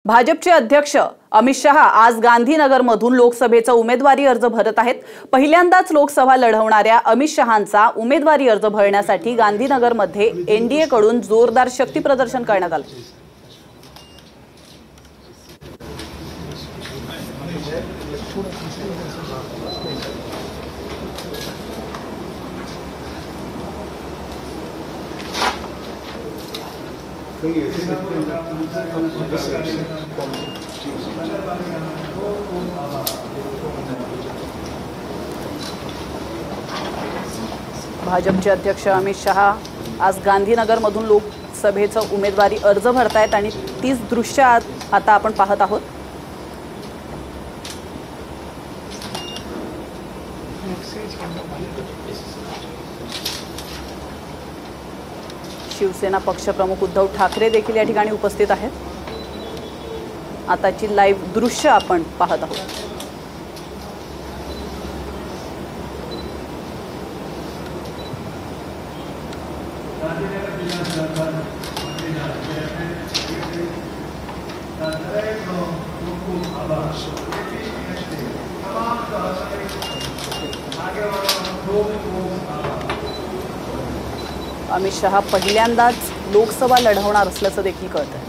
भाजपचे अध्यक्ष अमित शहा आज गांधीनगरमधून लोकसभेचा उमेदवारी अर्ज भरत आहेत। पहिल्यांदाच लोकसभा लढवणाऱ्या अमित शहांचा उमेदवारी अर्ज भरण्यासाठी गांधीनगरमध्ये एनडीए कडून जोरदार शक्ती प्रदर्शन करण्यात आले। भाजपचे अध्यक्ष अमित शहा आज गांधीनगरमधून लोकसभेचा उमेदवारी अर्ज भरतायत आणि तीच दृश्य आता आपण पाहत आहोत। शिवसेना पक्षप्रमुख उद्धव ठाकरे देखील या ठिकाणी उपस्थित आहेत। आताची लाईव्ह दृश्य आपण पाहत आहोत। अमित शहा पहिल्यांदाच लोकसभा लढवणार असल्याचं देखील कळतंय।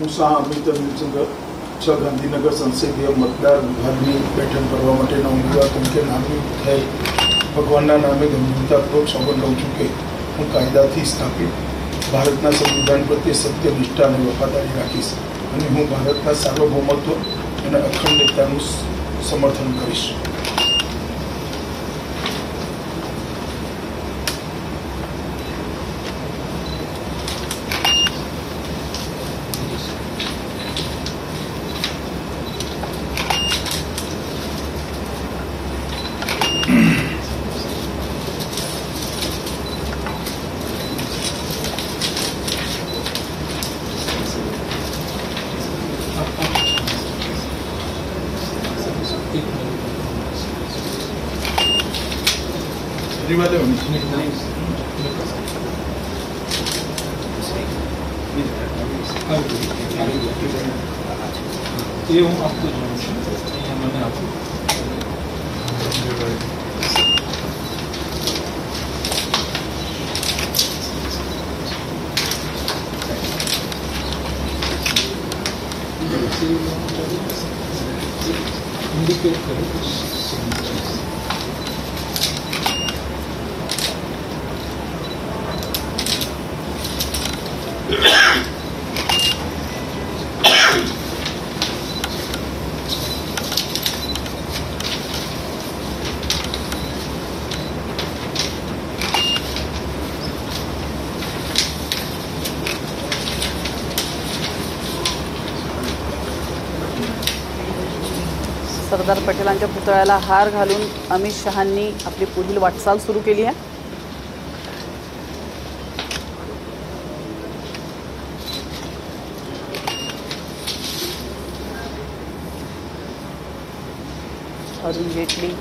मुसा अमित गांधीनगर संसदीय मतदार विभागनी बैठक करवा माटेना उम्मीदवार तरीके नामी थયેલ ભગવાનના નામે ગંભીરતાપૂર્વક સૌગંધ લઉં છું કે હું કાયદાથી સ્થાપિત ભારતના સંવિધાન પ્રત્યે સત્ય નિષ્ઠા અને વફાદારી રાખીશ અને હું ભારતના સાર્વભૌમત્વ અને અખંડિતતાનું સમર્થન કરીશ। सरदार पटेलांच्या पुतळ्याला हार घालून अमित शहांनी आपली पुढील वाटचाल सुरू केली आहे। अरुण जेटली,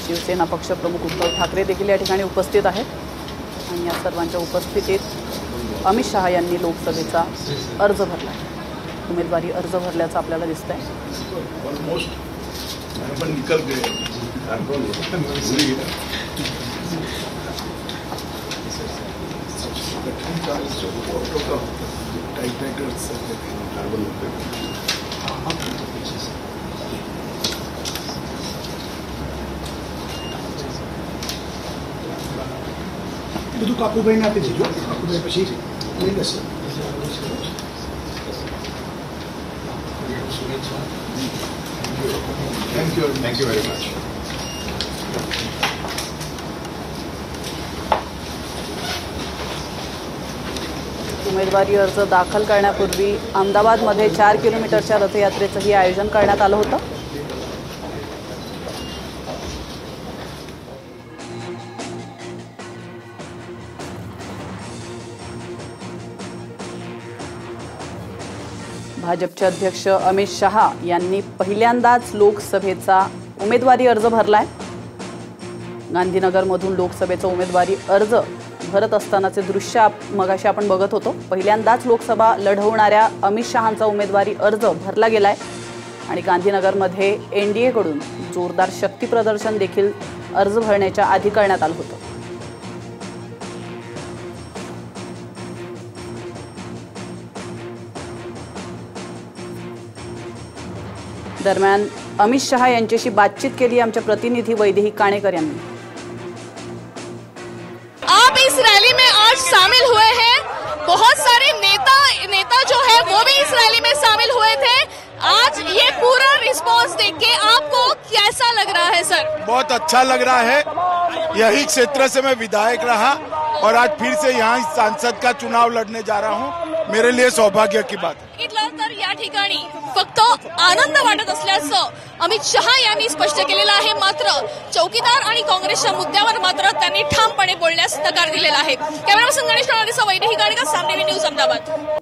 शिवसेना पक्षप्रमुख उद्धव ठाकरे देखील या ठिकाणी उपस्थित आहेत आणि या सर्वांच्या उपस्थितीत अमित शहा यांनी लोकसभेचा अर्ज भरला। उमेदवारी अर्ज भरल्याचं आपल्याला दिसतंय। બધું કાકુભાઈને આપી દીધું। કાકુભાઈ પછી લઈ લેશે। Thank you very much. उमेदवारी अर्ज दाखल करण्यापूर्वी अहमदाबादमध्ये 4 किलोमीटरच्या रथयात्रेचंही आयोजन करण्यात आलं होतं। भाजपचे अध्यक्ष अमित शहा यांनी पहिल्यांदाच लोकसभेचा उमेदवारी अर्ज भरलाय। गांधीनगरमधून लोकसभेचा उमेदवारी अर्ज भरत असतानाचे दृश्य मगाशी आपण बघत होतो। पहिल्यांदाच लोकसभा लढवणाऱ्या अमित शहांचा उमेदवारी अर्ज भरला गेलाय आणि गांधीनगरमध्ये एनडीए कडून जोरदार शक्ती प्रदर्शन देखील अर्ज भरण्याच्या आधी करण्यात आलं होतं। दरम्यान अमित शहा यांच्याशी बातचीत केली आमच्या प्रतिनिधी वैदेही काणेकर यांनी। आप इस रैली में आज शामिल हुए हैं, बहुत सारे नेता जो है वो भी इस रैली में शामिल हुए थे। आज ये पूरा रिस्पांस देख के आपको कैसा लग रहा है सर? बहुत अच्छा लग रहा है। यही क्षेत्र से मैं विधायक रहा और आज फिर से यहाँ सांसद का चुनाव लड़ने जा रहा हूँ। मेरे लिए सौभाग्य की बात है। तर या ठिकाणी फक्त आनंद वाटत असल्याचं अमित शहा यांनी स्पष्ट केलेलं आहे। मात्र चौकीदार आणि काँग्रेसच्या मुद्द्यावर मात्र त्यांनी ठामपणे बोलण्यास नकार दिलेला आहे। कॅमेरामन गणेश नाळेसह वैदेही काणेकर, साम टीव्ही न्यूज, अहमदाबाद।